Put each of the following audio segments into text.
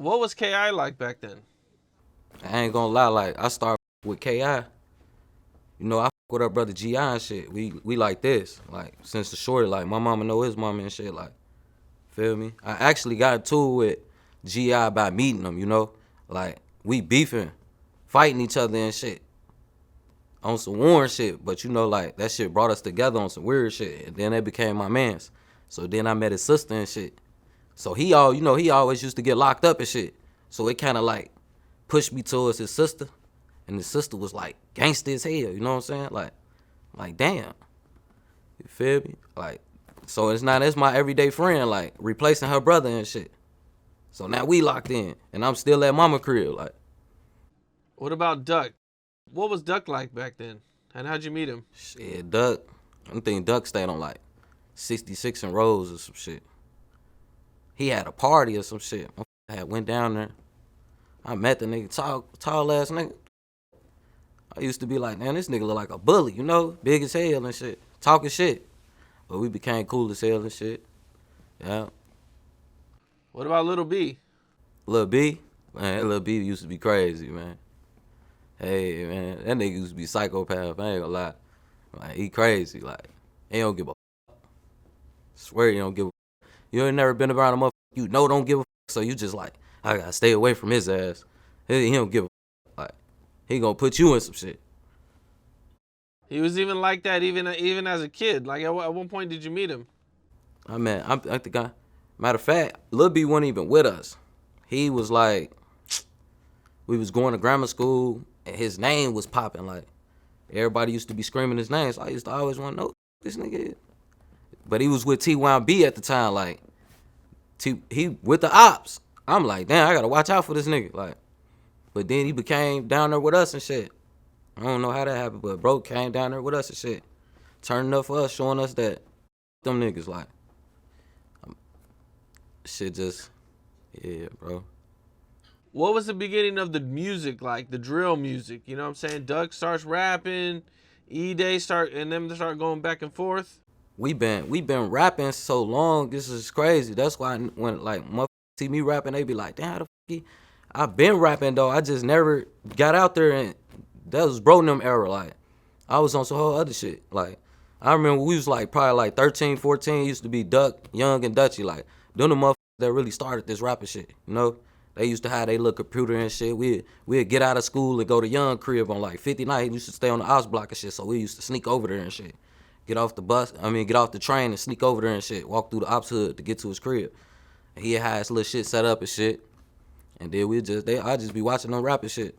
What was KI like back then? I ain't gonna lie, like I started with KI. You know, I with our brother GI and shit. We like this. Like since the shorty, like my mama know his mama and shit, like, feel me? I actually got into it with GI by meeting him, you know? Like we beefing, fighting each other and shit. On some Warren shit, but you know, like that shit brought us together on some weird shit. And then that became my mans. So then I met his sister and shit. So he always used to get locked up and shit. So it kinda like pushed me towards his sister. And his sister was like gangsta as hell, you know what I'm saying? Like damn. You feel me? Like, so it's my everyday friend, like replacing her brother and shit. So now we locked in. And I'm still at mama crib, like. What about Duck? What was Duck like back then? And how'd you meet him? Shit, Duck. I'm thinking Duck stayed on like 66 and Rose or some shit. He had a party or some shit. I had went down there. I met the nigga, tall ass nigga. I used to be like, man, this nigga look like a bully, you know? Big as hell and shit. Talking shit. But we became cool as hell and shit. Yeah. What about Little B? Lil B? Man, Lil B used to be crazy, man. Hey, man, that nigga used to be psychopath. I ain't gonna lie. Like, he crazy. Like, he don't give a fuck. Swear he don't give a fuck. You ain't never been around a motherfucker you know don't give a fuck, so you just like, I gotta stay away from his ass. He don't give a fuck. Like, he gonna put you in some shit. He was even like that even as a kid. Like, at one point did you meet him? I think matter of fact, Lil B wasn't even with us. He was like, we was going to grammar school, and his name was popping. Like, everybody used to be screaming his name, so I used to always want to know who this nigga is. But he was with T1B at the time, like, he with the ops. I'm like, damn, I gotta watch out for this nigga. Like, but then he became down there with us and shit. I don't know how that happened, but bro came down there with us and shit. Turning up for us, showing us that them niggas, like, shit just, yeah, bro. What was the beginning of the music like, the drill music? You know what I'm saying? Duck starts rapping, E-Day and them start going back and forth. We been rapping so long, this is crazy. That's why when like motherfuckers see me rapping, they be like, damn, how the fuck I've been rapping though. I just never got out there, and that was bro them era. Like, I was on some whole other shit. Like, I remember we was like probably like 13, 14, used to be Duck, Young, and Dutchy. Like, them the motherfuckers that really started this rapping shit, you know? They used to have their little computer and shit. We'd get out of school and go to Young crib on like 59. We used to stay on the ops block and shit, so we used to sneak over there and shit. Get off the train and sneak over there and shit. Walk through the ops hood to get to his crib. And he had his little shit set up and shit. And then I just be watching them rap and shit.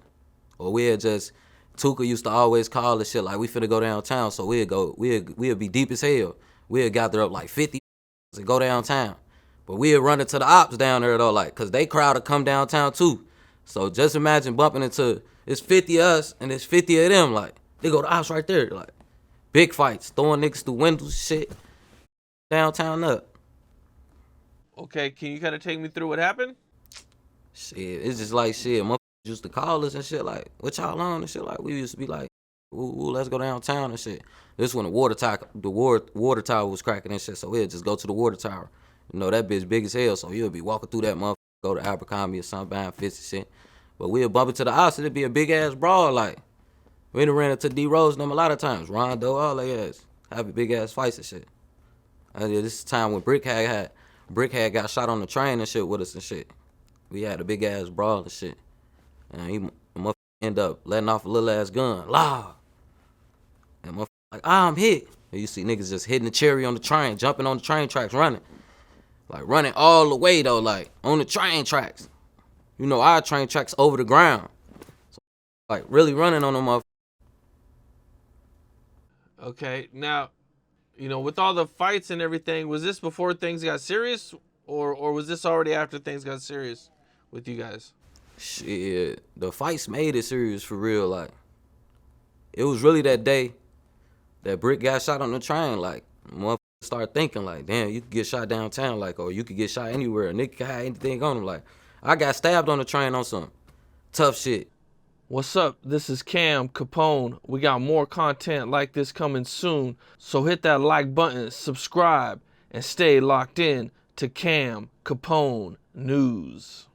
Or Tuka used to always call the shit like, we finna go downtown, so we'd be deep as hell. We'd gather up like 50 and go downtown. But we'd run into the ops down there though, like, cause they crowd to come downtown too. So just imagine bumping into, it's 50 of us and it's 50 of them, like, they go to ops right there, like, big fights, throwing niggas through windows, shit, downtown up. Okay, can you kind of take me through what happened? Shit, it's just like shit, motherfuckers used to call us and shit like, what y'all on and shit, like, we used to be like, ooh, let's go downtown and shit. This when the water tower was cracking and shit, so we'd just go to the water tower. You know, that bitch big as hell, so you'll be walking through that motherfucker, go to Abercrombie or something, buying fish and shit. But we'll bump into the house, it'd be a big ass brawl, like, we done ran into D-Rose them a lot of times, Rondo, all they ass, having big ass fights and shit. This is the time when Brickhead got shot on the train and shit with us and shit. We had a big ass brawl and shit. And he motherfucker end up letting off a little ass gun, loud. And motherfucker like, I'm hit. And you see niggas just hitting the cherry on the train, jumping on the train tracks, running. Like, running all the way, though, like, on the train tracks. You know, our train tracks over the ground. So, like, really running on them motherfuckers. Okay, now, you know, with all the fights and everything, was this before things got serious? Or was this already after things got serious with you guys? Shit, the fights made it serious for real, like. It was really that day that Brick got shot on the train, like, motherfuckers start thinking like, damn, you could get shot downtown, like, or you could get shot anywhere. A nigga could have anything on him. Like, I got stabbed on the train on some tough shit. What's up? This is Cam Capone. We got more content like this coming soon. So hit that like button, subscribe, and stay locked in to Cam Capone News.